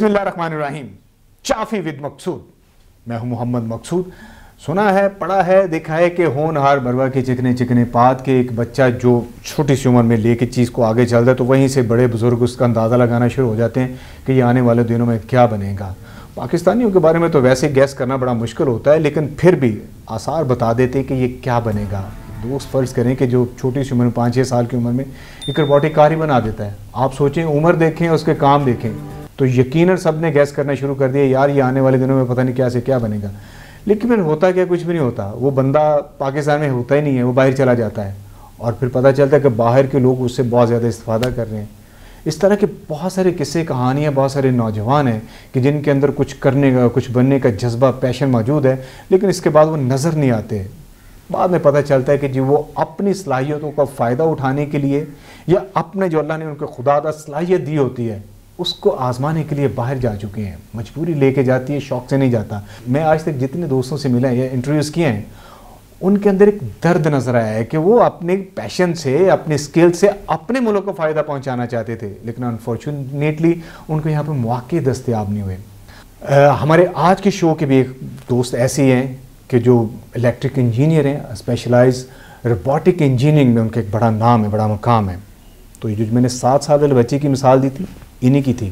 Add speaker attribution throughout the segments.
Speaker 1: बिस्मिल्लाहिर्रहमानिर्रहीम। चाफी विद मकसूद। मैं हूं मोहम्मद मकसूद। सुना है, पढ़ा है, देखा है कि होनहार बरवा के चिकने चिकने पात के एक बच्चा जो छोटी सी उम्र में लेके चीज़ को आगे चलता है तो वहीं से बड़े बुजुर्ग उसका अंदाज़ा लगाना शुरू हो जाते हैं कि ये आने वाले दिनों में क्या बनेगा। पाकिस्तानियों के बारे में तो वैसे गैस करना बड़ा मुश्किल होता है, लेकिन फिर भी आसार बता देते हैं कि ये क्या बनेगा। दोस्त फ़र्ज़ करें कि जो छोटी सी उम्र में 5-6 साल की उम्र में एक रोबोटिक कार ही बना देता है। आप सोचें, उम्र देखें, उसके काम देखें, तो यकीनन सब ने गैस करना शुरू कर दिया, यार ये आने वाले दिनों में पता नहीं क्या से क्या बनेगा। लेकिन फिर होता क्या, कुछ भी नहीं होता। वो बंदा पाकिस्तान में होता ही नहीं है, वो बाहर चला जाता है और फिर पता चलता है कि बाहर के लोग उससे बहुत ज़्यादा इस्तेफादा कर रहे हैं। इस तरह के बहुत सारे किस्से कहानियाँ, बहुत सारे नौजवान हैं कि जिनके अंदर कुछ करने का, कुछ बनने का जज्बा, पैशन मौजूद है, लेकिन इसके बाद वो नज़र नहीं आते। बाद में पता चलता है कि जी वो अपनी सलाहियतों का फ़ायदा उठाने के लिए या अपने जो अल्लाह ने उनको खुदादा सलाहियत दी होती है उसको आजमाने के लिए बाहर जा चुके हैं। मजबूरी लेके जाती है, शौक से नहीं जाता। मैं आज तक जितने दोस्तों से मिला है या इंटरव्यूज़ किए हैं, उनके अंदर एक दर्द नज़र आया है कि वो अपने पैशन से, अपने स्किल से अपने मुल्क को फ़ायदा पहुंचाना चाहते थे, लेकिन अनफॉर्चुनेटली उनको यहाँ पर मौके दस्तयाब नहीं हुए। हमारे आज के शो के भी एक दोस्त ऐसे ही हैं कि जो इलेक्ट्रिक इंजीनियर हैं, स्पेशलाइज रोबोटिक इंजीनियरिंग में उनका एक बड़ा नाम है, बड़ा मकाम है। तो ये जो मैंने 7 साल वाले बच्चे की मिसाल दी थी, इन्हीं की थी।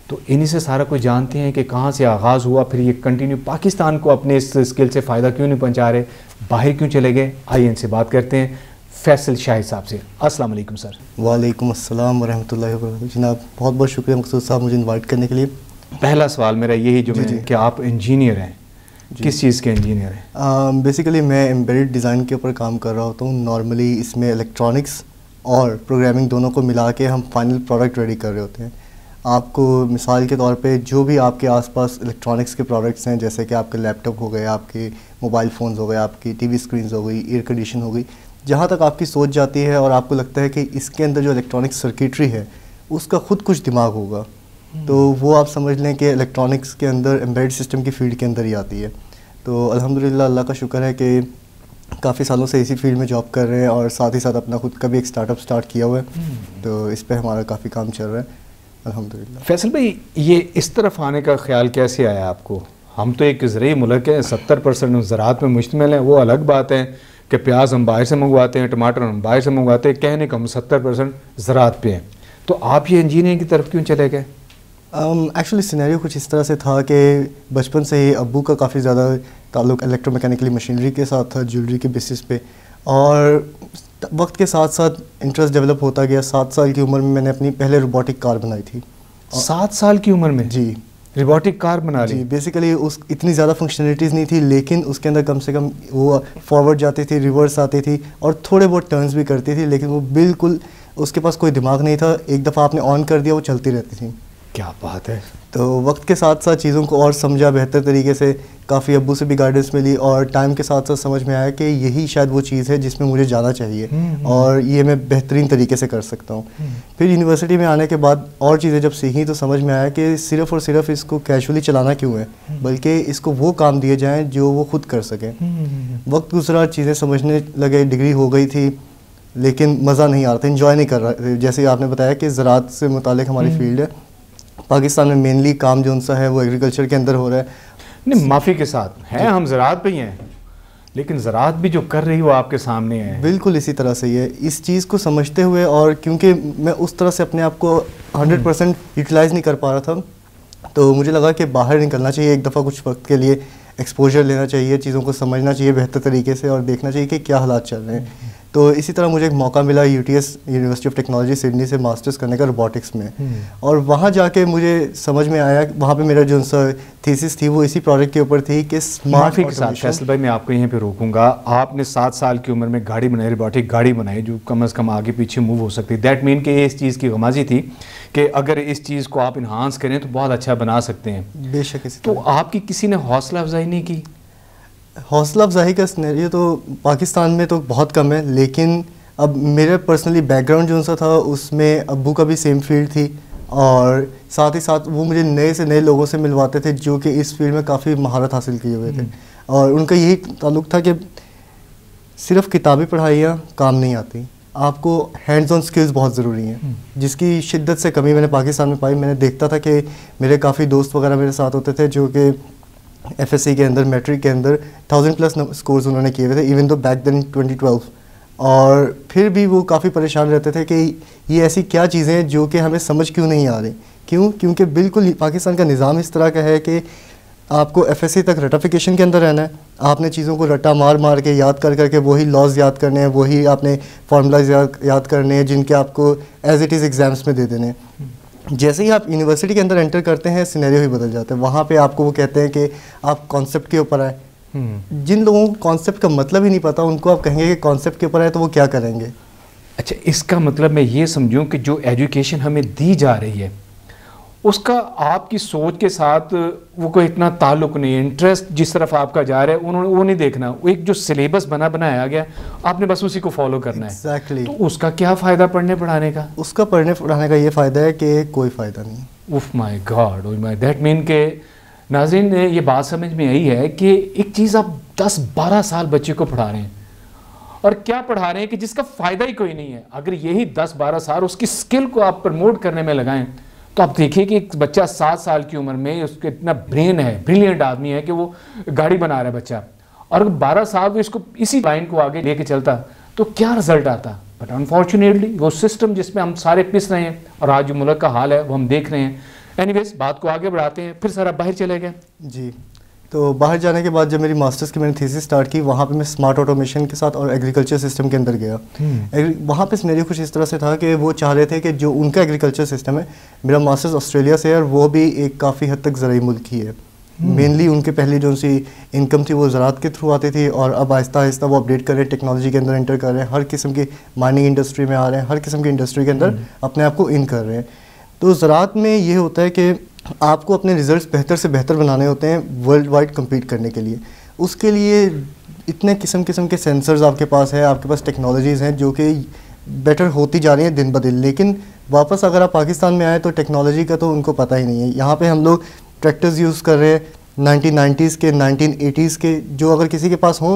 Speaker 1: तो इन्हीं से सारा कुछ जानते हैं कि कहाँ से आगाज़ हुआ, फिर ये कंटिन्यू पाकिस्तान को अपने इस स्किल से फ़ायदा क्यों नहीं पहुँचा रहे, बाहर क्यों चले गए। आइए इनसे बात करते हैं, फैसल शाहिद साहब से। अस्सलाम वालेकुम सर।
Speaker 2: वालेकुम अस्सलाम वरहमतुल्लाहि वबरकातुहू। जनाब बहुत बहुत शुक्रिया मकसूद साहब मुझे इनवाइट करने के लिए।
Speaker 1: पहला सवाल मेरा यही जो है कि आप इंजीनियर हैं, किस चीज़ के इंजीनियर हैं?
Speaker 2: बेसिकली मैं एम्बेडेड डिज़ाइन के ऊपर काम कर रहा होता हूँ। नॉर्मली इसमें इलेक्ट्रॉनिक्स और प्रोग्रामिंग दोनों को मिला के हम फाइनल प्रोडक्ट रेडी कर रहे होते हैं। आपको मिसाल के तौर पे जो भी आपके आसपास इलेक्ट्रॉनिक्स के प्रोडक्ट्स हैं, जैसे कि आपके लैपटॉप हो गए, आपके मोबाइल फ़ोन्स हो गए, आपकी टीवी स्क्रीन्स हो गई, एयर कंडीशन हो गई, जहाँ तक आपकी सोच जाती है और आपको लगता है कि इसके अंदर जो इलेक्ट्रॉनिक सर्किटरी है उसका ख़ुद कुछ दिमाग होगा, तो वो आप समझ लें कि इलेक्ट्रॉनिक्स के अंदर एम्बेडेड सिस्टम की फील्ड के अंदर ही आती है। तो अल्हम्दुलिल्लाह अल्लाह का शुक्र है कि काफ़ी सालों से इसी फील्ड में जॉब कर रहे हैं और साथ ही साथ अपना खुद का भी एक स्टार्टअप स्टार्ट किया हुआ है। तो इस पे हमारा काफ़ी काम चल रहा है अल्हम्दुलिल्लाह।
Speaker 1: फैसल भाई, ये इस तरफ आने का ख्याल कैसे आया आपको? हम तो एक ज़राई मुल्क है, 70% ज़राअत में मुश्तमिल है। वो अलग बात है कि प्याज हम बाहर से मंगवाते हैं, टमाटर हम बाहर से मंगवाते हैं, कहने का हम 70% ज़राअत पे हैं। तो आप ये इंजीनियरिंग की तरफ क्यों चले गए?
Speaker 2: एक्चुअली सिनेरियो कुछ इस तरह से था कि बचपन से ही अब्बू का काफ़ी ज़्यादा ताल्लुक़ इलेक्ट्रोमैकेनिकली मशीनरी के साथ था, ज्वेलरी के बेसिस पे, और वक्त के साथ साथ इंटरेस्ट डेवलप होता गया। 7 साल की उम्र में मैंने अपनी पहले रोबोटिक कार बनाई थी।
Speaker 1: 7 साल की उम्र में?
Speaker 2: जी,
Speaker 1: रोबोटिक कार बना ली?
Speaker 2: जी, बेसिकली उस इतनी ज़्यादा फंक्शनलिटीज़ नहीं थी, लेकिन उसके अंदर कम से कम वो फॉरवर्ड जाती थी, रिवर्स आती थी और थोड़े बहुत टर्न्स भी करती थी, लेकिन वो बिल्कुल उसके पास कोई दिमाग नहीं था। एक दफ़ा आपने ऑन कर दिया वो चलती रहती थी।
Speaker 1: क्या बात है।
Speaker 2: तो वक्त के साथ साथ चीज़ों को और समझा बेहतर तरीके से, काफ़ी अब्बू से भी गाइडेंस मिली और टाइम के साथ साथ समझ में आया कि यही शायद वो चीज़ है जिसमें मुझे जाना चाहिए और ये मैं बेहतरीन तरीके से कर सकता हूँ। फिर यूनिवर्सिटी में आने के बाद और चीज़ें जब सीखी तो समझ में आया कि सिर्फ़ और सिर्फ इसको कैजुअली चलाना क्यों है, बल्कि इसको वो काम दिए जाएँ जो वो खुद कर सकें। वक्त गुजरा, चीज़ें समझने लगे, डिग्री हो गई थी, लेकिन मज़ा नहीं आ रहा था, इन्जॉय नहीं कर रहा। जैसे आपने बताया कि ज़राअत से मुतालिक हमारी फील्ड है, पाकिस्तान में मेनली काम जो उनसा है वो एग्रीकल्चर के अंदर हो रहा है।
Speaker 1: नहीं, माफ़ी के साथ हैं, हम ज़राअत पे ही हैं, लेकिन ज़राअत भी जो कर रही हो आपके सामने है।
Speaker 2: बिल्कुल इसी तरह से ही है। इस चीज़ को समझते हुए और क्योंकि मैं उस तरह से अपने आप को 100% यूटिलाइज़ नहीं कर पा रहा था, तो मुझे लगा कि बाहर निकलना चाहिए, एक दफ़ा कुछ वक्त के लिए एक्सपोजर लेना चाहिए, चीज़ों को समझना चाहिए बेहतर तरीके से और देखना चाहिए कि क्या हालात चल रहे हैं। तो इसी तरह मुझे एक मौका मिला UTS university of technology Sydney से मास्टर्स करने का रोबोटिक्स में, और वहाँ जाके मुझे समझ में आया, वहाँ पे मेरा जो थीसिस थी वो इसी प्रोजेक्ट के ऊपर थी कि
Speaker 1: माफ़ी के साथ फैसल भाई मैं आपको यहीं पे रोकूंगा। आपने 7 साल की उम्र में गाड़ी बनाई, रोबोटिक गाड़ी बनाई जो कम से कम आगे पीछे मूव हो सकती है। दैट मीन कि इस चीज़ की गमाजी थी कि अगर इस चीज़ को आप इन्हांस करें तो बहुत अच्छा बना सकते हैं।
Speaker 2: बेशक।
Speaker 1: तो आपकी किसी ने हौसला अफजाई नहीं की?
Speaker 2: हौसला अफजाई का सिनेरियो तो पाकिस्तान में तो बहुत कम है, लेकिन अब मेरे पर्सनली बैकग्राउंड जो सा था उसमें अब्बू का भी सेम फील्ड थी और साथ ही साथ वो मुझे नए से नए लोगों से मिलवाते थे जो कि इस फील्ड में काफ़ी महारत हासिल किए हुए थे, और उनका यही ताल्लुक़ था कि सिर्फ किताबी पढ़ाइयाँ काम नहीं आती, आपको हैंड्स ऑन स्किल्स बहुत ज़रूरी हैं, जिसकी शिद्दत से कमी मैंने पाकिस्तान में पाई। मैंने देखता था कि मेरे काफ़ी दोस्त वगैरह मेरे साथ होते थे जो कि FSC के अंदर, मैट्रिक के अंदर 1000+ स्कोर्स उन्होंने किए हुए थे, इवन दो बैक देन 2012, और फिर भी वो काफ़ी परेशान रहते थे कि ये ऐसी क्या चीज़ें हैं जो कि हमें समझ क्यों नहीं आ रही। क्यों? क्योंकि बिल्कुल पाकिस्तान का निज़ाम इस तरह का है कि आपको FSC तक रटाफिकेशन के अंदर रहना है, आपने चीज़ों को रटा मार मार के याद कर करके वही लॉज याद करने हैं, वही आपने फार्मूलाज याद करने हैं जिनके आपको एज इट इज़ एग्ज़ाम्स में दे देने हैं। जैसे ही आप यूनिवर्सिटी के अंदर एंटर करते हैं सिनेरियो ही बदल जाता है। वहाँ पे आपको वो कहते हैं कि आप कॉन्सेप्ट के ऊपर आए। जिन लोगों को कॉन्सेप्ट का मतलब ही नहीं पता, उनको आप कहेंगे कि कॉन्सेप्ट के ऊपर आए तो वो क्या करेंगे।
Speaker 1: अच्छा, इसका मतलब मैं ये समझूं कि जो एजुकेशन हमें दी जा रही है उसका आपकी सोच के साथ वो कोई इतना ताल्लुक नहीं है, इंटरेस्ट जिस तरफ आपका जा रहा है उन्होंने वो नहीं देखना, वो एक जो सिलेबस बनाया गया आपने बस उसी को फॉलो करना है।
Speaker 2: Exactly.
Speaker 1: तो उसका क्या फ़ायदा पढ़ने पढ़ाने का?
Speaker 2: उसका पढ़ने पढ़ाने का ये फ़ायदा है कि कोई फ़ायदा नहीं।
Speaker 1: उफ my God, oh my, that mean के नाज़रीन ये बात समझ में आई है कि एक चीज़ आप 10-12 साल बच्चे को पढ़ा रहे हैं और क्या पढ़ा रहे हैं कि जिसका फ़ायदा ही कोई नहीं है। अगर यही 10-12 साल उसकी स्किल को आप प्रमोट करने में लगाएं तो आप देखिए कि एक बच्चा 7 साल की उम्र में उसके इतना ब्रेन है, ब्रिलियंट आदमी है कि वो गाड़ी बना रहा है बच्चा, और अगर 12 साल वो इसको इसी लाइन को आगे लेके चलता तो क्या रिजल्ट आता। बट अनफॉर्चुनेटली वो सिस्टम जिसमें हम सारे पिस रहे हैं और आज जो मुल्क का हाल है वो हम देख रहे हैं। एनीवेज, बात को आगे बढ़ाते हैं। फिर सर आप बाहर चले गए?
Speaker 2: जी, तो बाहर जाने के बाद जब मेरी मास्टर्स की मैंने थीसिस स्टार्ट की, वहाँ पे मैं स्मार्ट ऑटोमेशन के साथ और एग्रीकल्चर सिस्टम के अंदर गया। वहाँ पे सिनेरियो कुछ इस तरह से था कि वो चाह रहे थे कि जो उनका एग्रीकल्चर सिस्टम है, मेरा मास्टर्स ऑस्ट्रेलिया से है और वो भी एक काफ़ी हद तक ज़राई मुल्क ही है। मेनली उनके पहले जो सी इनकम थी वो ज़राअत के थ्रू आती थी और अब आहिस्ता आहिस्ता वो अपडेट कर रहे हैं, टेक्नोलॉजी के अंदर इंटर कर रहे हैं, हर किस्म की माइनिंग इंडस्ट्री में आ रहे हैं, हर किस्म की इंडस्ट्री के अंदर अपने आप को इन कर रहे हैं। तो ज़राअत में ये होता है कि आपको अपने रिज़ल्ट्स बेहतर से बेहतर बनाने होते हैं वर्ल्ड वाइड कम्पीट करने के लिए। उसके लिए इतने किस्म के सेंसर्स आपके पास है, आपके पास टेक्नोलॉजीज़ हैं जो कि बेटर होती जा रही हैं दिन ब दिन। लेकिन वापस अगर आप पाकिस्तान में आए तो टेक्नोलॉजी का तो उनको पता ही नहीं है। यहाँ पे हम लोग ट्रैक्टर्स यूज़ कर रहे हैं 1990s के, 1980s के, जो अगर किसी के पास हो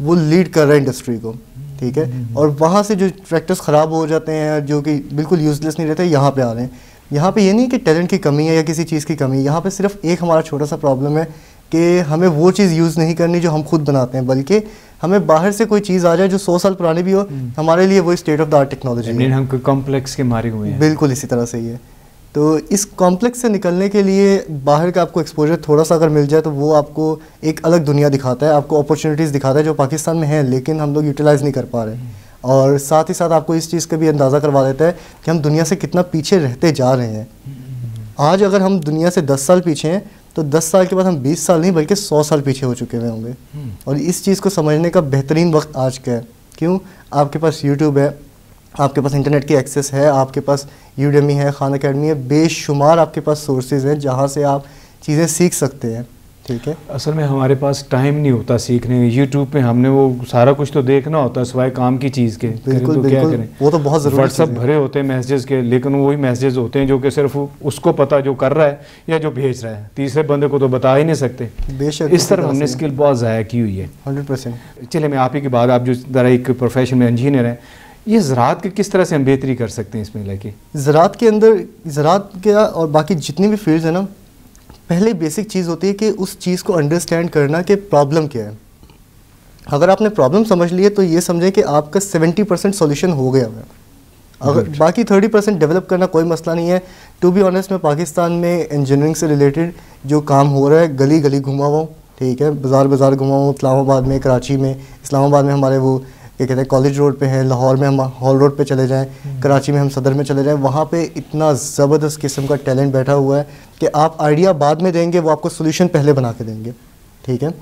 Speaker 2: वो लीड कर रहा है इंडस्ट्री को, ठीक है। और वहाँ से जो ट्रैक्टर्स ख़राब हो जाते हैं जो कि बिल्कुल यूज़लेस नहीं रहते, यहाँ पे आ रहे हैं। यहाँ पे ये नहीं कि टैलेंट की कमी है या किसी चीज़ की कमी है, यहाँ पे सिर्फ एक हमारा छोटा सा प्रॉब्लम है कि हमें वो चीज़ यूज़ नहीं करनी जो हम खुद बनाते हैं, बल्कि हमें बाहर से कोई चीज़ आ जाए जो 100 साल पुरानी भी हो, हमारे लिए वो state of the art technology है।
Speaker 1: हम कॉम्प्लेक्स के मारे हुए हैं।
Speaker 2: बिल्कुल इसी तरह से ही है। तो इस कॉम्प्लेक्स से निकलने के लिए बाहर का आपको एक्सपोजर थोड़ा सा अगर मिल जाए तो वो आपको एक अलग दुनिया दिखाता है, आपको अपॉर्चुनिटीज़ दिखाता है जो पाकिस्तान में है लेकिन हम लोग यूटिलाइज़ नहीं कर पा रहे। और साथ ही साथ आपको इस चीज़ का भी अंदाज़ा करवा देता है कि हम दुनिया से कितना पीछे रहते जा रहे हैं। आज अगर हम दुनिया से 10 साल पीछे हैं तो 10 साल के बाद हम 20 साल नहीं बल्कि 100 साल पीछे हो चुके हुए होंगे। और इस चीज़ को समझने का बेहतरीन वक्त आज का है। क्यों? आपके पास यूट्यूब है, आपके पास इंटरनेट की एक्सेस है, आपके पास यूडेमी है, खान अकेडमी है, बेशुमार आपके पास सोर्सेज हैं जहाँ से आप चीज़ें सीख सकते हैं, ठीक है।
Speaker 1: असल में हमारे पास टाइम नहीं होता सीखने। यूट्यूब पे हमने वो सारा कुछ तो देखना होता है सिवाय काम की चीज़ के।
Speaker 2: बिल्कुल
Speaker 1: तो
Speaker 2: बिल्कुल,
Speaker 1: क्या करें?
Speaker 2: वो तो बहुत ज़रूरी।
Speaker 1: व्हाट्सअप भरे होते हैं मैसेजेस के, लेकिन वही मैसेजेस होते हैं जो कि सिर्फ उसको पता जो कर रहा है या जो भेज रहा है, तीसरे बंदे को तो बता ही नहीं सकते।
Speaker 2: बेशक
Speaker 1: इस तरह हमने स्किल बहुत ज़ाया की हुई है।
Speaker 2: 100%।
Speaker 1: चलिए, मैं आप ही की बात, आप जो ज़रा एक प्रोफेशन में इंजीनियर हैं, ये ज़राअत की किस तरह से हम बेहतरी कर सकते हैं इसमें लेके?
Speaker 2: ज़राअत के अंदर, ज़राअत के और बाकी जितनी भी फील्ड्स हैं ना, पहले बेसिक चीज़ होती है कि उस चीज़ को अंडरस्टैंड करना कि प्रॉब्लम क्या है। अगर आपने प्रॉब्लम समझ ली है तो ये समझें कि आपका 70% सॉल्यूशन हो गया है। अगर बाकी 30% डेवलप करना कोई मसला नहीं है। टू बी ऑनेस्ट, मैं पाकिस्तान में इंजीनियरिंग से रिलेटेड जो काम हो रहा है गली गली घुमा हुआ हूँ, ठीक है, बाज़ार घुमा हुआ हूँ। इस्लामाबाद में, कराची में, इस्लामाबाद में हमारे वो क्या कहते हैं कॉलेज रोड पे है, लाहौर में हम हॉल रोड पे चले जाएं, कराची में हम सदर में चले जाएं, वहाँ पे इतना ज़बरदस्त किस्म का टैलेंट बैठा हुआ है कि आप आइडिया बाद में देंगे, वो आपको सोल्यूशन पहले बना के देंगे, ठीक है।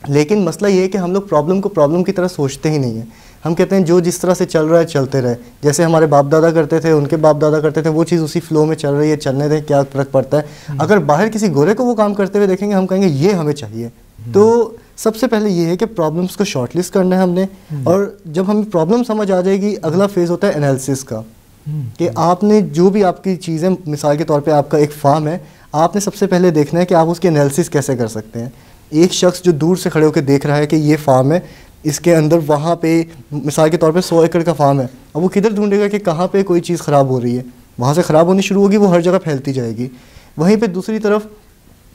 Speaker 2: लेकिन मसला ये है कि हम लोग प्रॉब्लम को प्रॉब्लम की तरह सोचते ही नहीं है। हम कहते हैं जो जिस तरह से चल रहा है चलते रहे, जैसे हमारे बाप दादा करते थे, उनके बाप दादा करते थे, वो चीज़ उसी फ्लो में चल रही है, चलने दें, क्या फ़र्क पड़ता है। अगर बाहर किसी गोरे को वो काम करते हुए देखेंगे, हम कहेंगे ये हमें चाहिए। तो सबसे पहले ये है कि प्रॉब्लम्स को शॉर्टलिस्ट करना है हमने, और जब हमें प्रॉब्लम समझ आ जाएगी, अगला फेज़ होता है एनालिसिस का, कि आपने जो भी आपकी चीज़ें, मिसाल के तौर पे आपका एक फार्म है, आपने सबसे पहले देखना है कि आप उसकी एनालिसिस कैसे कर सकते हैं। एक शख्स जो दूर से खड़े होकर देख रहा है कि ये फार्म है, इसके अंदर वहाँ पे मिसाल के तौर पे 100 एकड़ का फार्म है, अब वो किधर ढूंढेगा कि कहाँ पे कोई चीज़ ख़राब हो रही है, वहाँ से ख़राब होनी शुरू होगी, वो हर जगह फैलती जाएगी। वहीं पे दूसरी तरफ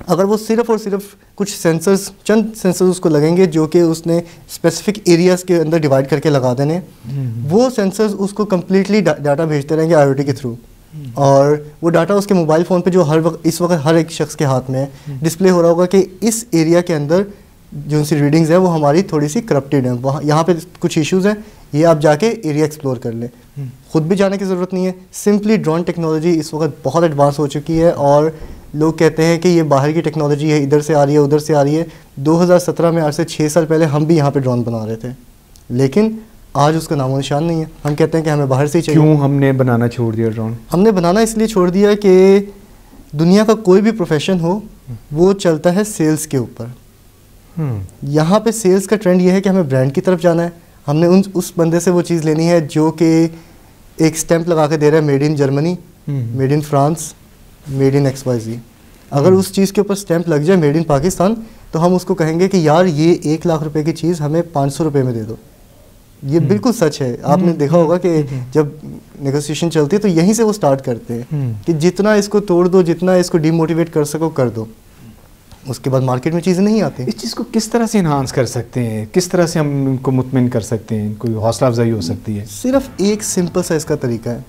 Speaker 2: अगर वो सिर्फ़ और सिर्फ कुछ सेंसर्स, चंद सेंसर्स उसको लगेंगे जो कि उसने स्पेसिफिक एरियाज़ के अंदर डिवाइड करके लगा देने, वो सेंसर्स उसको कम्प्लीटली डाटा भेजते रहेंगे IoT के थ्रू, और वो डाटा उसके मोबाइल फ़ोन पे जो इस वक्त हर एक शख्स के हाथ में है, डिस्प्ले हो रहा होगा कि इस एरिया के अंदर जो सी रीडिंग्स है वो हमारी थोड़ी सी करप्टेड है, वहाँ यहाँ पे कुछ इश्यूज़ हैं, ये आप जाके एरिया एक्सप्लोर कर लें। खुद भी जाने की ज़रूरत नहीं है, सिंपली ड्रोन टेक्नोलॉजी इस वक्त बहुत एडवांस हो चुकी है, और लोग कहते हैं कि ये बाहर की टेक्नोलॉजी है, इधर से आ रही है, उधर से आ रही है। 2017 में, आज से 6 साल पहले हम भी यहाँ पे ड्रोन बना रहे थे, लेकिन आज उसका नामो निशान नहीं है। हम कहते हैं कि हमें बाहर से ही चाहिए।
Speaker 1: क्यों हमने बनाना छोड़ दिया ड्रोन?
Speaker 2: हमने बनाना इसलिए छोड़ दिया कि दुनिया का कोई भी प्रोफेशन हो वो चलता है सेल्स के ऊपर। यहाँ पे सेल्स का ट्रेंड ये है कि हमें ब्रांड की तरफ जाना है, हमने उस बंदे से वो चीज़ लेनी है जो कि एक स्टैंप लगा के दे रहा है made in Germany, made in France, made in XYZ। अगर उस चीज़ के ऊपर स्टैंप लग जाए मेड इन पाकिस्तान, तो हम उसको कहेंगे कि यार ये 1 लाख रुपए की चीज़ हमें 500 रुपये में दे दो। ये बिल्कुल सच है। आपने देखा होगा कि जब नेगोशिएशन चलती है तो यहीं से वो स्टार्ट करते हैं कि जितना इसको तोड़ दो, जितना इसको डीमोटिवेट कर सको कर दो, उसके बाद मार्केट में चीज़ें नहीं आती।
Speaker 1: इस चीज़ को किस तरह से इन्हांस कर सकते हैं, किस तरह से हम इनको मुतमिन कर सकते हैं, कोई हौसला अफजाई हो सकती है?
Speaker 2: सिर्फ एक सिंपल सा इसका तरीका है,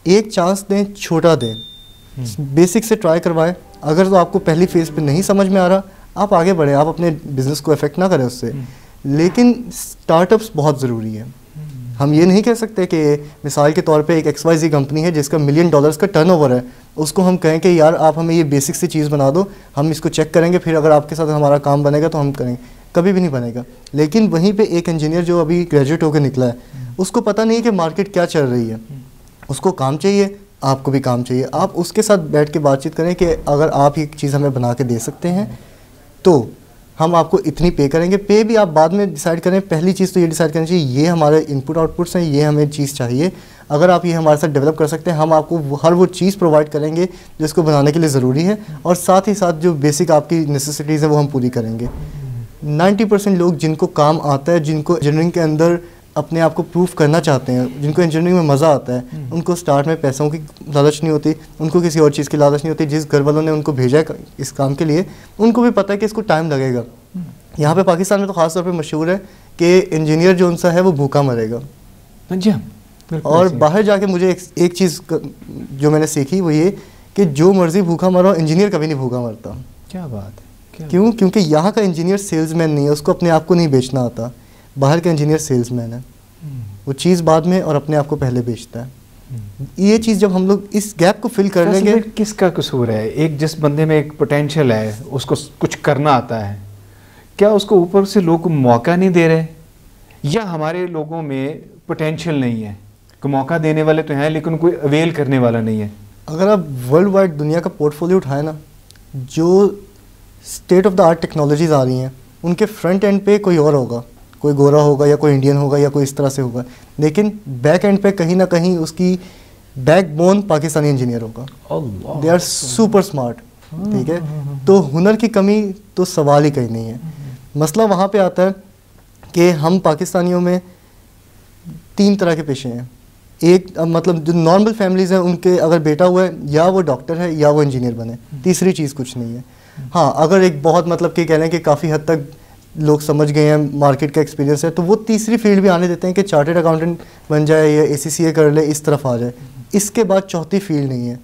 Speaker 2: एक चांस दें, छोटा दें, बेसिक से ट्राई करवाएं। अगर तो आपको पहली फेज़ पे नहीं समझ में आ रहा, आप आगे बढ़ें, आप अपने बिजनेस को अफेक्ट ना करें उससे। लेकिन स्टार्टअप्स बहुत ज़रूरी है। हम ये नहीं कह सकते कि मिसाल के तौर पे एक XYZ कंपनी है जिसका $1 मिलियन का टर्नओवर है, उसको हम कहें कि यार आप हमें ये बेसिक सी चीज़ बना दो, हम इसको चेक करेंगे, फिर अगर आपके साथ हमारा काम बनेगा तो हम करेंगे। कभी भी नहीं बनेगा। लेकिन वहीं पे एक इंजीनियर जो अभी ग्रेजुएट होकर निकला है, उसको पता नहीं है कि मार्केट क्या चल रही है, उसको काम चाहिए, आपको भी काम चाहिए। आप उसके साथ बैठ के बातचीत करें कि अगर आप ये चीज़ हमें बना के दे सकते हैं तो हम आपको इतनी पे करेंगे। पे भी आप बाद में डिसाइड करें। पहली चीज़ तो ये डिसाइड करनी चाहिए ये हमारे इनपुट आउटपुट्स हैं, ये हमें चीज़ चाहिए। अगर आप ये हमारे साथ डेवलप कर सकते हैं, हम आपको हर वो चीज़ प्रोवाइड करेंगे जो इसको बनाने के लिए ज़रूरी है, और साथ ही साथ जो बेसिक आपकी नेसेसिटीज़ हैं वो हम पूरी करेंगे। 90% लोग जिनको काम आता है, जिनको इंजीनियरिंग के अंदर अपने आप को प्रूफ करना चाहते हैं, जिनको इंजीनियरिंग में मज़ा आता है, उनको स्टार्ट में पैसों की लालच नहीं होती, उनको किसी और चीज़ की लालच नहीं होती। जिस घर वालों ने उनको भेजा है इस काम के लिए, उनको भी पता है कि इसको टाइम लगेगा। यहाँ पे पाकिस्तान में तो ख़ास तौर पे मशहूर है कि इंजीनियर जो उनसा है वो भूखा मरेगा।
Speaker 1: जी हाँ।
Speaker 2: और बाहर जाके मुझे एक चीज़ जो मैंने सीखी वो ये कि जो मर्ज़ी भूखा मरो, इंजीनियर कभी नहीं भूखा मरता।
Speaker 1: क्या बात है।
Speaker 2: क्यों? क्योंकि यहाँ का इंजीनियर सेल्समैन नहीं है, उसको अपने आप को नहीं बेचना आता। बाहर का इंजीनियर सेल्समैन है, वो चीज़ बाद में और अपने आप को पहले बेचता है। ये चीज़ जब हम लोग इस गैप को फिल कर लेंगे।
Speaker 1: किसका कसूर है? एक जिस बंदे में एक पोटेंशियल है, उसको कुछ करना आता है, क्या उसको ऊपर से लोग मौका नहीं दे रहे, या हमारे लोगों में पोटेंशियल नहीं है? कि मौका देने वाले तो हैं लेकिन कोई अवेल करने वाला नहीं है।
Speaker 2: अगर आप वर्ल्ड वाइड दुनिया का पोर्टफोलियो उठाए ना, जो state of the art technologies आ रही हैं, उनके फ्रंट एंड पे कोई और होगा, कोई गोरा होगा या कोई इंडियन होगा या कोई इस तरह से होगा, लेकिन बैक एंड पे कहीं ना कहीं उसकी बैकबोन पाकिस्तानी इंजीनियर होगा। They are super smart. ठीक है, तो हुनर की कमी तो सवाल ही कहीं नहीं है। मसला वहाँ पे आता है कि हम पाकिस्तानियों में 3 तरह के पेशे हैं। एक मतलब जो नॉर्मल फैमिलीज़ हैं, उनके अगर बेटा हुआ है या वो डॉक्टर है या वो इंजीनियर बने, तीसरी चीज़ कुछ नहीं है। हाँ, अगर एक बहुत मतलब कि कह लें कि काफ़ी हद तक लोग समझ गए हैं, मार्केट का एक्सपीरियंस है, तो वो तीसरी फील्ड भी आने देते हैं कि चार्टर्ड अकाउंटेंट बन जाए या ACCA कर ले, इस तरफ आ जाए। इसके बाद चौथी फील्ड नहीं है।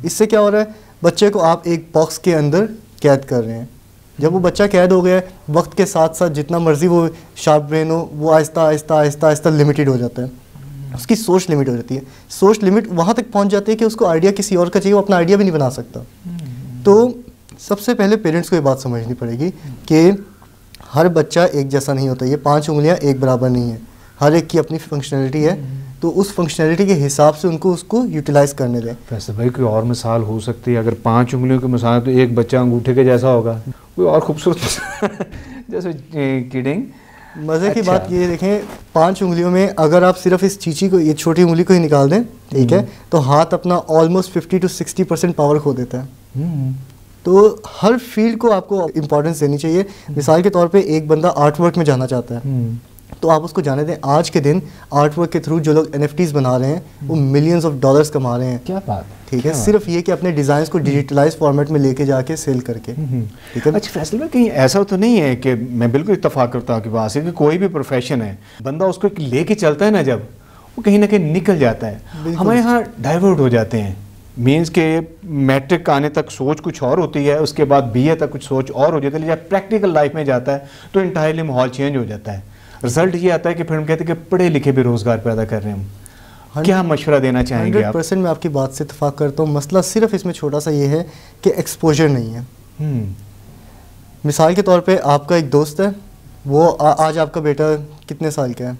Speaker 2: इससे क्या हो रहा है, बच्चे को आप एक बॉक्स के अंदर कैद कर रहे हैं। जब वो बच्चा कैद हो गया है, वक्त के साथ साथ जितना मर्जी वो शार्प ब्रेन हो, वो आहिस्ता आहिस्ता आहिस्ता आहिस्ता लिमिटेड हो जाता है। उसकी सोच लिमिट हो जाती है। सोच लिमिट वहाँ तक पहुँच जाती है कि उसको आइडिया किसी और का चाहिए, वो अपना आइडिया भी नहीं बना सकता। तो सबसे पहले पेरेंट्स को ये बात समझनी पड़ेगी कि हर बच्चा एक जैसा नहीं होता। ये 5 उंगलियां एक बराबर नहीं है, हर एक की अपनी फंक्शनैलिटी है, तो उस फंक्शनैलिटी के हिसाब से उनको उसको यूटिलाइज करने दें।
Speaker 1: वैसे भाई कोई और मिसाल हो सकती है? अगर 5 उंगलियों की मिसाल, तो एक बच्चा अंगूठे के जैसा होगा, कोई और खूबसूरत जैसे किडिंग।
Speaker 2: मज़े की बात ये देखें, 5 उंगलियों में अगर आप सिर्फ इस चीची को, ये छोटी उंगली को ही निकाल दें, ठीक है, तो हाथ अपना ऑलमोस्ट 50 to 60% पावर खो देता है। तो हर फील्ड को आपको इम्पोर्टेंस देनी चाहिए। मिसाल के तौर पे एक बंदा आर्ट वर्क में जाना चाहता है, तो आप उसको जाने दें। आज के दिन आर्ट वर्क के थ्रू जो लोग NFTs बना रहे हैं वो मिलियंस ऑफ डॉलर्स कमा रहे हैं।
Speaker 1: क्या बात,
Speaker 2: ठीक है, सिर्फ ये कि अपने डिज़ाइंस को डिजिटलाइज फॉर्मेट में लेके जाके सेल करके। ठीक है।
Speaker 1: अच्छा फैसल भाई, कहीं ऐसा तो नहीं है कि मैं बिल्कुल इत्तेफाक करता हूँ कि बात से कि कोई भी प्रोफेशन है, बंदा उसको लेके चलता है ना, जब वो कहीं ना कहीं निकल जाता है। हमारे यहाँ डाइवर्ट हो जाते हैं, मीन्स के मैट्रिक आने तक सोच कुछ और होती है, उसके बाद BA तक कुछ सोच और हो जाती है, जब प्रैक्टिकल लाइफ में जाता है तो इंटायरली माहौल चेंज हो जाता है। रिजल्ट ये आता है कि फिर हम कहते हैं कि पढ़े लिखे भी रोज़गार पैदा कर रहे हैं हम। क्या मशवरा देना चाहेंगे आप?
Speaker 2: 100% मैं आपकी बात से इत्तेफाक करता हूँ। मसला सिर्फ इसमें छोटा सा ये है कि एक्सपोजर नहीं है। मिसाल के तौर पे आपका एक दोस्त है, वो आज आपका बेटा कितने साल का है?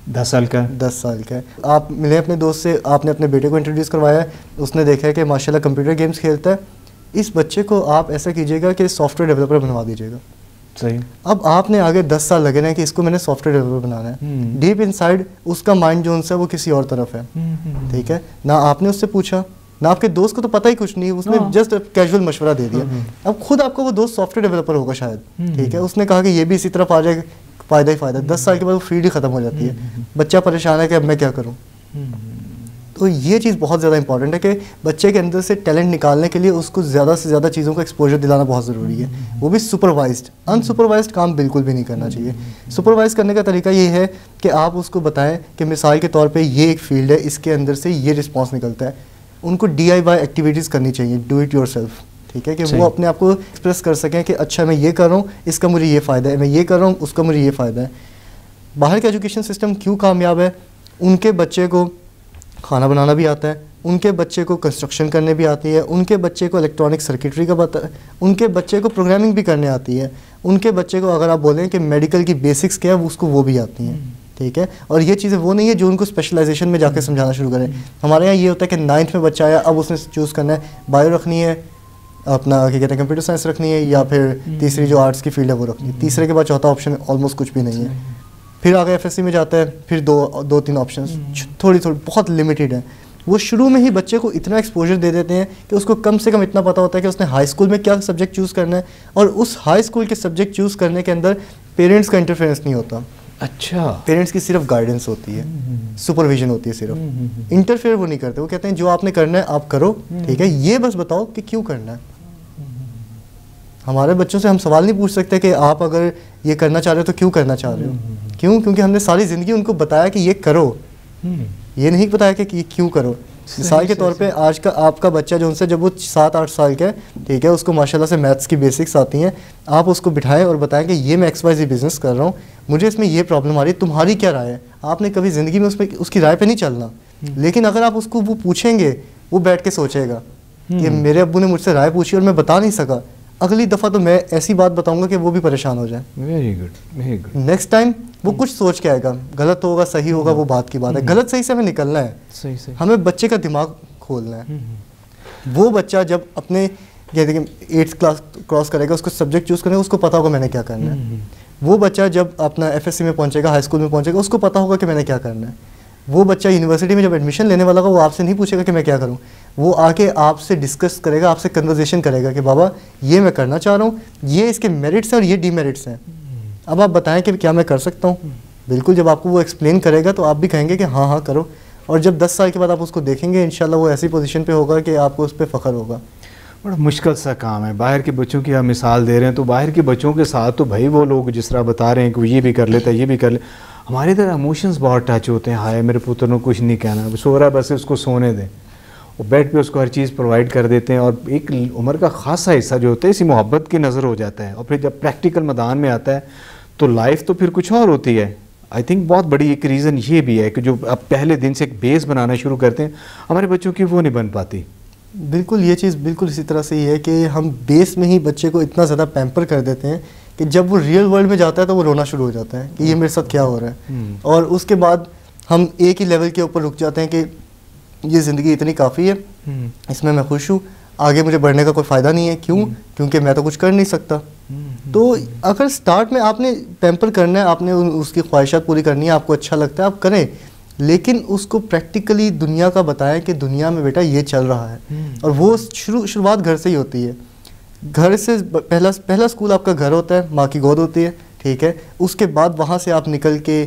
Speaker 1: 10 साल का।
Speaker 2: 10 साल का है। आप मिले अपने दोस्त से, आपने अपने बेटे को इंट्रोड्यूस करवाया है, उसने देखा है कि माशाल्लाह कंप्यूटर गेम्स खेलता है। इस बच्चे को आप ऐसा कीजिएगा कि सॉफ्टवेयर डेवलपर बनवा दीजिएगा।
Speaker 1: सही। अब
Speaker 2: आपने आगे 10 साल लगे ना कि इसको मैंने सॉफ्टवेयर डेवलपर बनाना है, डीप इनसाइड उसका माइंड जो है वो किसी और तरफ है। ठीक है ना, आपने उससे पूछा ना, आपके दोस्त को तो पता ही कुछ नहीं, उसने जस्ट कैजुअल मशवरा दे दिया। अब खुद आपका वो दोस्त सॉफ्टवेयर डेवलपर होगा शायद। ठीक है, उसने कहा कि ये भी इसी तरफ आ जाएगा, फ़ायदा ही फ़ायदा। 10 साल के बाद वो फील्ड ही ख़त्म हो जाती है। बच्चा परेशान है कि अब मैं क्या करूँ। तो ये चीज़ बहुत ज़्यादा इंपॉर्टेंट है कि बच्चे के अंदर से टैलेंट निकालने के लिए उसको ज़्यादा से ज़्यादा चीज़ों को एक्सपोजर दिलाना बहुत ज़रूरी है, वो भी सुपरवाइज्ड। अनसुपरवाइज्ड काम बिल्कुल भी नहीं करना चाहिए। सुपरवाइज करने का तरीका ये है कि आप उसको बताएं कि मिसाल के तौर पे ये एक फील्ड है, इसके अंदर से ये रिस्पॉन्स निकलता है। उनको DIY एक्टिविटीज़ करनी चाहिए, डू इट योरसेल्फ। ठीक है, कि वो अपने आप को एक्सप्रेस कर सकें कि अच्छा मैं ये कर रहा हूँ, इसका मुझे ये फ़ायदा है, मैं ये कर रहा हूँ, उसका मुझे ये फ़ायदा है। बाहर का एजुकेशन सिस्टम क्यों कामयाब है? उनके बच्चे को खाना बनाना भी आता है, उनके बच्चे को कंस्ट्रक्शन करने भी आती है, उनके बच्चे को इलेक्ट्रॉनिक सर्किटरी का पता है, उनके बच्चे को प्रोग्रामिंग भी करने आती है, उनके बच्चे को अगर आप बोलें कि मेडिकल की बेसिक्स क्या है उसको वो भी आती हैं। ठीक है, और ये चीज़ें वो नहीं है जो उनको स्पेशलाइजेशन में जाकर समझाना शुरू करें। हमारे यहाँ ये होता है कि 9th में बच्चा आया, अब उसने चूज़ करना है बायो रखनी है, अपना क्या कहते हैं कंप्यूटर साइंस रखनी है, या फिर तीसरी जो आर्ट्स की फील्ड है वो रखनी है। तीसरे के बाद चौथा ऑप्शन ऑलमोस्ट कुछ भी नहीं है। फिर आगे FSC में जाता है, फिर दो तीन ऑप्शन थोड़ी बहुत लिमिटेड है। वो शुरू में ही बच्चे को इतना एक्सपोजर दे देते हैं कि उसको कम से कम इतना पता होता है कि उसने हाई स्कूल में क्या सब्जेक्ट चूज़ करना है, और उस हाई स्कूल के सब्जेक्ट चूज़ करने के अंदर पेरेंट्स का इंटरफेरेंस नहीं होता।
Speaker 1: अच्छा,
Speaker 2: पेरेंट्स की सिर्फ गाइडेंस होती है, सुपरविजन होती है सिर्फ। इंटरफेयर वो नहीं करते, वो कहते हैं जो आपने करना है आप करो, ठीक है, ये बस बताओ कि क्यों करना है। हमारे बच्चों से हम सवाल नहीं पूछ सकते कि आप अगर ये करना चाह रहे हो तो क्यों करना चाह रहे हो। क्यों? क्योंकि हमने सारी ज़िंदगी उनको बताया कि ये करो, ये नहीं बताया कि ये क्यों करो। मिसाल के तौर पे आज का आपका बच्चा जो उनसे जब वो 7-8 साल का है, ठीक है, उसको माशाल्लाह से मैथ्स की बेसिक्स आती हैं, आप उसको बिठाएं और बताएं कि ये मैं XYZ बिज़नेस कर रहा हूँ, मुझे इसमें ये प्रॉब्लम आ रही है, तुम्हारी क्या राय है। आपने कभी ज़िंदगी में उसमें उसकी राय पे नहीं चलना, लेकिन अगर आप उसको वो पूछेंगे, वो बैठ के सोचेगा कि मेरे अब्बू ने मुझसे राय पूछी और मैं बता नहीं सका, अगली दफ़ा तो मैं ऐसी बात बताऊंगा कि वो भी परेशान हो जाए।
Speaker 1: Very good, very good.
Speaker 2: Next time वो कुछ सोच के आएगा, गलत होगा सही होगा वो बात की बात है, गलत सही से हमें निकलना है,
Speaker 1: सही सही।
Speaker 2: हमें बच्चे का दिमाग खोलना है। वो बच्चा जब अपने 8th क्लास क्रॉस करेगा, उसको सब्जेक्ट चूज़ करेगा, उसको पता होगा मैंने क्या करना है। वो बच्चा जब अपना FSC में पहुंचेगा, हाई स्कूल में पहुंचेगा, उसको पता होगा कि मैंने क्या करना है। वो बच्चा यूनिवर्सिटी में जब एडमिशन लेने वाला होगा, वो आपसे नहीं पूछेगा कि मैं क्या करूं, वो आके आपसे डिस्कस करेगा, आपसे कन्वर्सेशन करेगा कि बाबा ये मैं करना चाह रहा हूँ, ये इसके मेरिट्स हैं और ये डीमेरिट्स हैं, अब आप बताएं कि क्या मैं कर सकता हूँ। बिल्कुल, जब आपको वो एक्सप्लेन करेगा तो आप भी कहेंगे कि हाँ हाँ करो, और जब 10 साल के बाद आप उसको देखेंगे इंशाल्लाह वो ऐसी पोजीशन पे होगा कि आपको उस पर फ़ख्र होगा।
Speaker 1: बड़ा मुश्किल सा काम है। बाहर के बच्चों की आप मिसाल दे रहे हैं, तो बाहर के बच्चों के साथ तो भाई वो लोग जिस तरह बता रहे हैं कि वो ये भी कर लेता है, ये भी कर ले, हमारे इधर इमोशंस बहुत टच होते हैं। हाय मेरे पुत्र ने कुछ नहीं कहना, सो रहा है बस उसको सोने दें, और बेड पे उसको हर चीज़ प्रोवाइड कर देते हैं, और एक उम्र का खासा हिस्सा जो होता है इसी मोहब्बत की नज़र हो जाता है। और फिर जब प्रैक्टिकल मैदान में आता है तो लाइफ तो फिर कुछ और होती है। आई थिंक बहुत बड़ी एक रीज़न ये भी है कि जो अब पहले दिन से एक बेस बनाना शुरू करते हैं, हमारे बच्चों की वो नहीं बन पाती।
Speaker 2: बिल्कुल, ये चीज़ बिल्कुल इसी तरह से ही है कि हम बेस में ही बच्चे को इतना ज़्यादा पैम्पर कर देते हैं कि जब वो रियल वर्ल्ड में जाता है तो वो रोना शुरू हो जाता है कि ये मेरे साथ क्या हो रहा है। और उसके बाद हम एक ही लेवल के ऊपर रुक जाते हैं कि ये ज़िंदगी इतनी काफ़ी है, इसमें मैं खुश हूँ, आगे मुझे बढ़ने का कोई फ़ायदा नहीं है। क्यों? क्योंकि मैं तो कुछ कर नहीं सकता। तो अगर स्टार्ट में आपने पैम्पर करना है, आपने उसकी ख्वाहिशात पूरी करनी है, आपको अच्छा लगता है आप करें, लेकिन उसको प्रैक्टिकली दुनिया का बताएं कि दुनिया में बेटा ये चल रहा है। और वो शुरुआत घर से ही होती है। घर से पहला स्कूल आपका घर होता है, माँ की गोद होती है, ठीक है, उसके बाद वहाँ से आप निकल के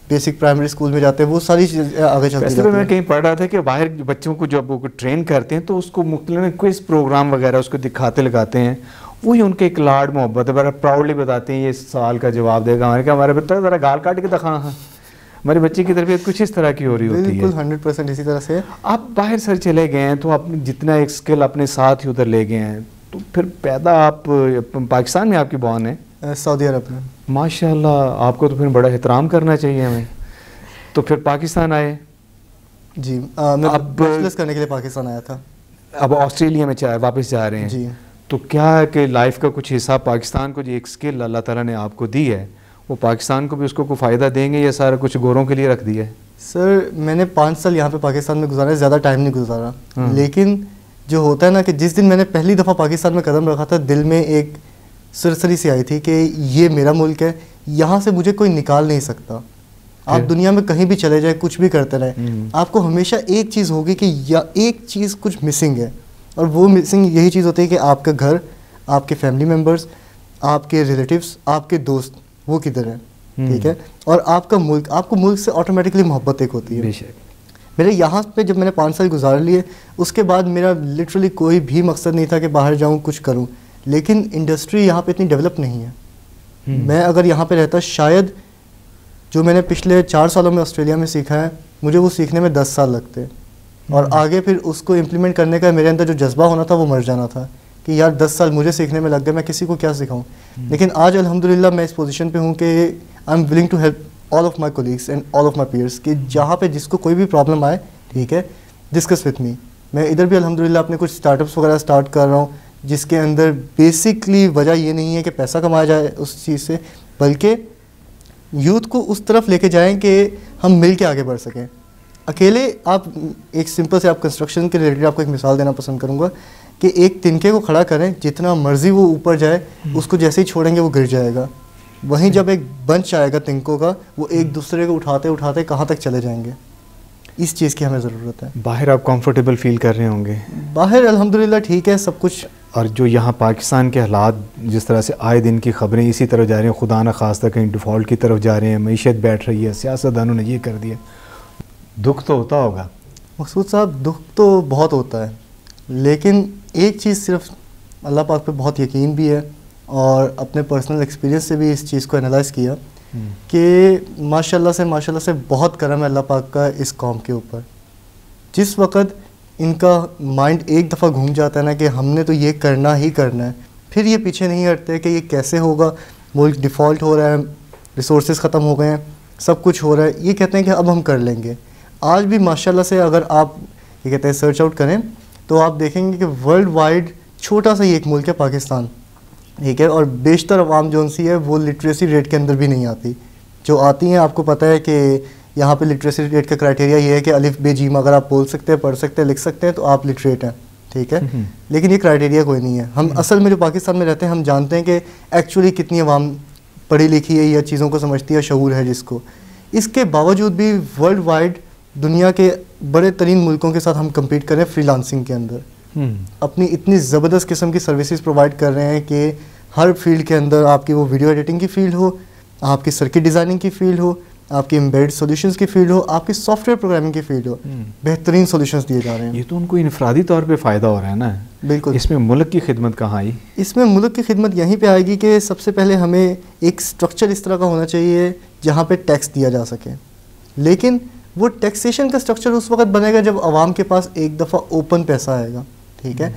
Speaker 2: बेसिक प्राइमरी स्कूल में जाते हैं, वो सारी चीज़ें आगे चलती
Speaker 1: वैसे
Speaker 2: जाती
Speaker 1: मैं
Speaker 2: हैं।
Speaker 1: कहीं पढ़ रहा था कि बाहर बच्चों को जब वो ट्रेन करते हैं तो उसको मुख्तलिफ क्विज प्रोग्राम वगैरह उसको दिखाते लगाते हैं, वही उनके एक लाड मोहब्बत है, बड़ा प्राउडली बताते हैं ये सवाल का जवाब देगा हमारे, क्या हमारे बच्चा ज़रा गाल काट के दिखा, हाँ हमारे बच्चे की तरबियत कुछ इस तरह की हो रही होती है।
Speaker 2: बिल्कुल 100% इसी तरह से।
Speaker 1: आप बाहर सर चले गए हैं तो आपने जितना एक स्किल अपने साथ ही उधर ले गए हैं, तो फिर पैदा आप पाकिस्तान में आपकी बॉर्न है?
Speaker 2: सऊदी अरब में।
Speaker 1: माशाल्लाह, आपको तो फिर बड़ा एहतराम करना चाहिए हमें। तो फिर पाकिस्तान आए?
Speaker 2: जी मैं अब बैचलर्स करने के लिए पाकिस्तान आया था।
Speaker 1: अब ऑस्ट्रेलिया में वापस जा रहे हैं
Speaker 2: जी।
Speaker 1: तो क्या है कि लाइफ का कुछ हिस्सा पाकिस्तान को जो एक स्किल अल्लाह ताला ने आपको दी है वो पाकिस्तान को भी उसको कोई फ़ायदा देंगे या सारा कुछ गोरों के लिए रख दिया है?
Speaker 2: सर मैंने 5 साल यहाँ पे पाकिस्तान में गुजारा, ज़्यादा टाइम नहीं गुजारा, लेकिन जो होता है ना कि जिस दिन मैंने पहली दफ़ा पाकिस्तान में कदम रखा था, दिल में एक सरसरी सी आई थी कि ये मेरा मुल्क है, यहाँ से मुझे कोई निकाल नहीं सकता। आप दुनिया में कहीं भी चले जाए, कुछ भी करते रहे, आपको हमेशा एक चीज़ होगी कि या एक चीज़ कुछ मिसिंग है, और वो मिसिंग यही चीज़ होती है कि आपका घर, आपके फैमिली मेम्बर्स, आपके रिलेटिव्स, आपके दोस्त, वो किधर है, ठीक है, और आपका मुल्क, आपको मुल्क से ऑटोमेटिकली मोहब्बत एक होती है। मेरे यहाँ पे जब मैंने 5 साल गुजार लिए, उसके बाद मेरा लिटरली कोई भी मकसद नहीं था कि बाहर जाऊँ कुछ करूँ, लेकिन इंडस्ट्री यहाँ पे इतनी डेवलप नहीं है। मैं अगर यहाँ पे रहता, शायद जो मैंने पिछले 4 सालों में ऑस्ट्रेलिया में सीखा है, मुझे वो सीखने में 10 साल लगते, और आगे फिर उसको इम्प्लीमेंट करने का मेरे अंदर जो जज्बा होना था वो मर जाना था कि यार 10 साल मुझे सीखने में लग गए, मैं किसी को क्या सिखाऊं। लेकिन आज अल्हम्दुलिल्लाह मैं इस पोजीशन पे हूँ कि I am willing to help all of my colleagues and all of my peers, कि जहाँ पे जिसको कोई भी प्रॉब्लम आए, ठीक है, डिस्कस विथ मी। मैं इधर भी अल्हम्दुलिल्लाह अपने कुछ स्टार्टअप्स वगैरह स्टार्ट कर रहा हूँ, जिसके अंदर बेसिकली वजह ये नहीं है कि पैसा कमाया जाए उस चीज़ से, बल्कि यूथ को उस तरफ लेके जाएं कि हम मिल के आगे बढ़ सकें। अकेले आप एक सिंपल से आप कंस्ट्रक्शन के रिलेटेड आपको एक मिसाल देना पसंद करूँगा कि एक तिनके को खड़ा करें, जितना मर्जी वो ऊपर जाए, उसको जैसे ही छोड़ेंगे वो गिर जाएगा। वहीं जब एक बंच आएगा तिनकों का, वो एक दूसरे को उठाते उठाते कहाँ तक चले जाएंगे। इस चीज़ की हमें ज़रूरत है।
Speaker 1: बाहर आप कंफर्टेबल फील कर रहे होंगे?
Speaker 2: बाहर अल्हम्दुलिल्लाह ठीक है सब कुछ।
Speaker 1: और जो यहाँ पाकिस्तान के हालात जिस तरह से आए दिन की खबरें इसी तरफ जा रही हैं, खुदा न खास्ता कहीं डिफ़ॉल्ट की तरफ जा रहे हैं, मईशत बैठ रही है, सियासतदानों ने ये कर दिया, दुख तो होता होगा?
Speaker 2: मकसूद साहब, दुख तो बहुत होता है, लेकिन एक चीज़ सिर्फ अल्लाह पाक पे बहुत यकीन भी है, और अपने पर्सनल एक्सपीरियंस से भी इस चीज़ को एनालाइज़ किया कि माशाल्लाह से बहुत करम है अल्लाह पाक का इस कौम के ऊपर। जिस वक़्त इनका माइंड एक दफ़ा घूम जाता है ना कि हमने तो ये करना ही करना है, फिर ये पीछे नहीं हटते कि ये कैसे होगा, मुल्क डिफ़ॉल्ट हो रहा है, रिसोर्सेज ख़त्म हो गए हैं, सब कुछ हो रहा है, ये कहते हैं कि अब हम कर लेंगे। आज भी माशाल्लाह से अगर आप ये कहते हैं सर्च आउट करें तो आप देखेंगे कि वर्ल्ड वाइड छोटा सा ये एक मुल्क है पाकिस्तान, ठीक है, और बेशतर अवाम जो सी है वो लिटरेसी रेट के अंदर भी नहीं आती। जो आती हैं, आपको पता है कि यहाँ पे लिटरेसी रेट का क्राइटेरिया ये है कि अलिफ बे जीम अगर आप बोल सकते हैं, पढ़ सकते हैं, लिख सकते हैं तो आप लिटरेट हैं, ठीक है, लेकिन ये क्राइटेरिया कोई नहीं है। हम असल में जो पाकिस्तान में रहते हैं, हम जानते हैं कि एक्चुअली कितनी अवाम पढ़ी लिखी है या चीज़ों को समझती है, शऊर है जिसको। इसके बावजूद भी वर्ल्ड वाइड दुनिया के बड़े तरीन मुल्कों के साथ हम कम्पीट कर रहे हैं फ्रीलांसिंग के अंदर। अपनी इतनी ज़बरदस्त किस्म की सर्विसेज प्रोवाइड कर रहे हैं कि हर फील्ड के अंदर, आपकी वो वीडियो एडिटिंग की फ़ील्ड हो, आपकी सर्किट डिज़ाइनिंग की फ़ील्ड हो, आपकी एम्बेडेड सॉल्यूशंस की फ़ील्ड हो, आपकी सॉफ्टवेयर प्रोग्रामिंग की फ़ील्ड हो, बेहतरीन सॉल्यूशंस दिए जा रहे हैं।
Speaker 1: ये तो उनको इनफरादी तौर पे फ़ायदा हो रहा है ना।
Speaker 2: बिल्कुल।
Speaker 1: इसमें मुल्क की खिदमत कहाँ आई?
Speaker 2: इसमें मुल्क की खिदमत यहीं पे आएगी कि सबसे पहले हमें एक स्ट्रक्चर इस तरह का होना चाहिए जहाँ पे टैक्स दिया जा सके, लेकिन वो टैक्सेशन का स्ट्रक्चर उस वक्त बनेगा जब आवाम के पास एक दफ़ा ओपन पैसा आएगा, ठीक है।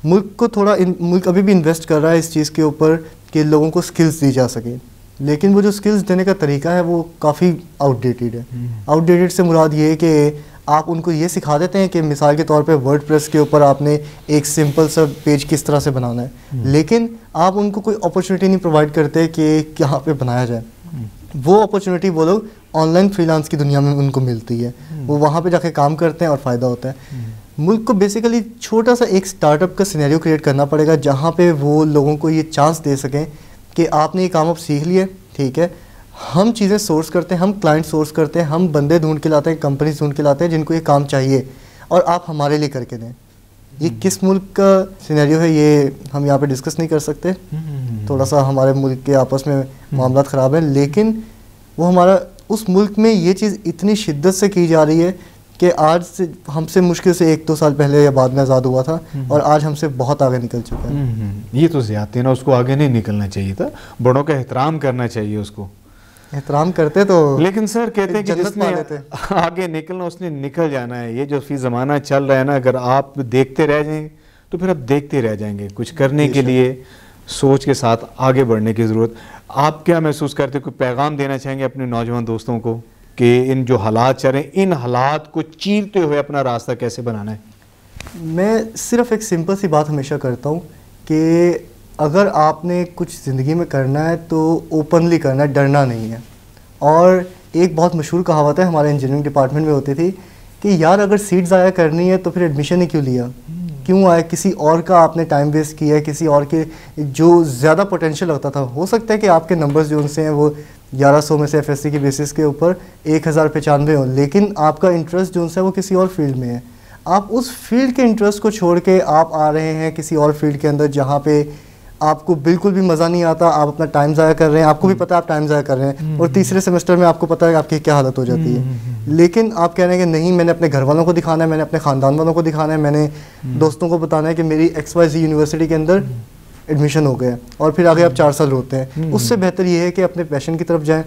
Speaker 2: मुल्क को थोड़ा मुल्क अभी भी इन्वेस्ट कर रहा है इस चीज़ के ऊपर कि लोगों को स्किल्स दी जा सके, लेकिन वो जो स्किल्स देने का तरीका है वो काफ़ी आउटडेटेड है। आउटडेटेड से मुराद ये है कि आप उनको ये सिखा देते हैं कि मिसाल के तौर पे वर्डप्रेस के ऊपर आपने एक सिंपल सा पेज किस तरह से बनाना है, लेकिन आप उनको कोई अपॉर्चुनिटी नहीं प्रोवाइड करते कि कहाँ पे बनाया जाए। वो अपॉर्चुनिटी वो लोग ऑनलाइन फ्रीलांस की दुनिया में उनको मिलती है, वो वहाँ पे जाके काम करते हैं और फ़ायदा होता है। मुल्क को बेसिकली छोटा सा एक स्टार्टअप का सिनेरियो क्रिएट करना पड़ेगा जहाँ पे वो लोगों को ये चांस दे सकें कि आपने ये काम अब सीख लिया, ठीक है, हम चीज़ें सोर्स करते हैं, हम क्लाइंट सोर्स करते हैं, हम बंदे ढूंढ के लाते हैं, कंपनीज ढूंढ के लाते हैं जिनको ये काम चाहिए, और आप हमारे लिए करके दें। ये किस मुल्क का सिनेरियो है ये हम यहाँ पे डिस्कस नहीं कर सकते, थोड़ा सा हमारे मुल्क के आपस में मामलात ख़राब हैं, लेकिन वो हमारा उस मुल्क में ये चीज़ इतनी शिद्दत से की जा रही है कि आज से हमसे मुश्किल से 1-2 साल पहले या बाद में आज़ाद हुआ था और आज हमसे बहुत आगे निकल चुका है।
Speaker 1: ये तो ज़्यादती है ना, उसको आगे नहीं निकलना चाहिए था, बड़ों का एहतराम करना चाहिए, उसको
Speaker 2: एहतराम करते तो।
Speaker 1: लेकिन सर कहते हैं कि जिसने आगे निकलना उसने निकल जाना है। ये जो फी ज़माना चल रहा है ना, अगर आप देखते रह जाएंगे तो फिर आप देखते रह जाएंगे। कुछ करने के लिए सोच के साथ आगे बढ़ने की ज़रूरत। आप क्या महसूस करते, कोई पैगाम देना चाहेंगे अपने नौजवान दोस्तों को कि इन जो हालात चल रहे हैं, इन हालात को चीरते हुए अपना रास्ता कैसे बनाना है?
Speaker 2: मैं सिर्फ एक सिंपल सी बात हमेशा करता हूँ कि अगर आपने कुछ ज़िंदगी में करना है तो ओपनली करना है, डरना नहीं है। और एक बहुत मशहूर कहावत है हमारे इंजीनियरिंग डिपार्टमेंट में होती थी कि यार अगर सीट ज़ाया करनी है तो फिर एडमिशन ही क्यों लिया, क्यों आए, किसी और का आपने टाइम वेस्ट किया है, किसी और के जो ज़्यादा पोटेंशियल होता था। हो सकता है कि आपके नंबर्स जो उनसे हैं वो 1100 में से एफएससी की बेसिस के ऊपर 1095 हो, लेकिन आपका इंटरेस्ट जो उनसे है वो किसी और फील्ड में है। आप उस फील्ड के इंटरेस्ट को छोड़ के आप आ रहे हैं किसी और फील्ड के अंदर जहाँ पे आपको बिल्कुल भी मज़ा नहीं आता, आप अपना टाइम ज़ाया कर रहे हैं, आपको भी पता है आप टाइम ज़ाया कर रहे हैं, और तीसरे सेमेस्टर में आपको पता है आपकी क्या हालत हो जाती है। लेकिन आप कह रहे हैं कि नहीं, मैंने अपने घर वालों को दिखाना है, मैंने अपने ख़ानदान वालों को दिखाना है, मैंने दोस्तों को बताना है कि मेरी XYZ यूनिवर्सिटी के अंदर एडमिशन हो गया, और फिर आगे आप 4 साल रोते हैं। उससे बेहतर ये है कि अपने पैशन की तरफ जाएं।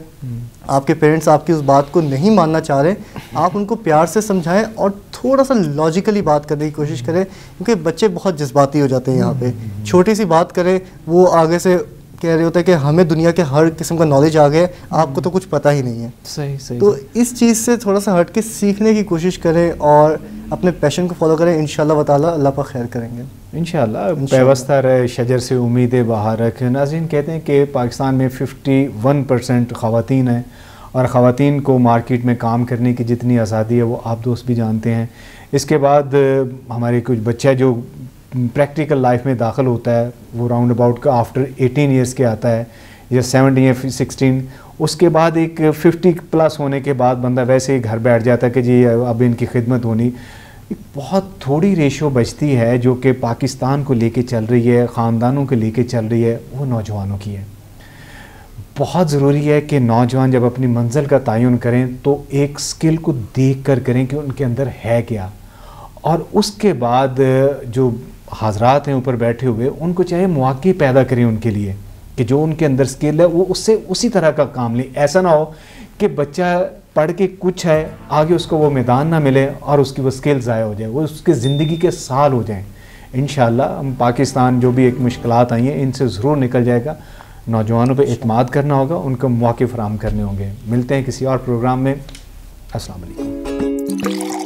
Speaker 2: आपके पेरेंट्स आपकी उस बात को नहीं मानना चाह रहे, आप उनको प्यार से समझाएं और थोड़ा सा लॉजिकली बात करने की कोशिश करें, क्योंकि बच्चे बहुत जज्बाती हो जाते हैं यहाँ पे। छोटी सी बात करें, वो आगे से कह रहे होते हैं कि हमें दुनिया के हर किस्म का नॉलेज आ गया, आपको तो कुछ पता ही नहीं है।
Speaker 1: सही
Speaker 2: तो इस चीज़ से थोड़ा सा हट के सीखने की कोशिश करें और अपने पैशन को फॉलो करें। इंशाल्लाह ताला अल्लाह पाक खैर करेंगे।
Speaker 1: इंशाल्लाह पैवस्ता रहे, शजर से उम्मीदें बाहर रखें। नाज़रीन, कहते हैं कि पाकिस्तान में 51% ख़वातीन हैं, और ख़वातीन को मार्केट में काम करने की जितनी आज़ादी है वो आप दोस्त भी जानते हैं। इसके बाद हमारे कुछ बच्चा जो प्रैक्टिकल लाइफ में दाखिल होता है वो राउंड अबाउट का आफ्टर 18 ईयर्स के आता है, या 17 या 16। उसके बाद एक 50 प्लस होने के बाद बंदा वैसे ही घर बैठ जाता है कि जी अब इनकी खिदमत होनी। बहुत थोड़ी रेशो बचती है जो कि पाकिस्तान को लेके चल रही है, ख़ानदानों को लेके चल रही है, वो नौजवानों की है। बहुत ज़रूरी है कि नौजवान जब अपनी मंजिल का तयन करें तो एक स्किल को देख कर करें कि उनके अंदर है क्या, और उसके बाद जो हजरात हैं ऊपर बैठे हुए, उनको चाहे मौके पैदा करें उनके लिए कि जो उनके अंदर स्किल है वो उससे उसी तरह का काम लें। ऐसा ना हो कि बच्चा पढ़ के कुछ है, आगे उसको वो मैदान ना मिले और उसकी वो स्किल ज़ाया हो जाए, वो उसके ज़िंदगी के साल हो जाएं। इंशाल्लाह हम पाकिस्तान जो भी एक मुश्किलात आई हैं इनसे ज़रूर निकल जाएगा। नौजवानों पे एतमाद करना होगा, उनको मौके फराहम करने होंगे। मिलते हैं किसी और प्रोग्राम में। अस्सलाम वालेकुम।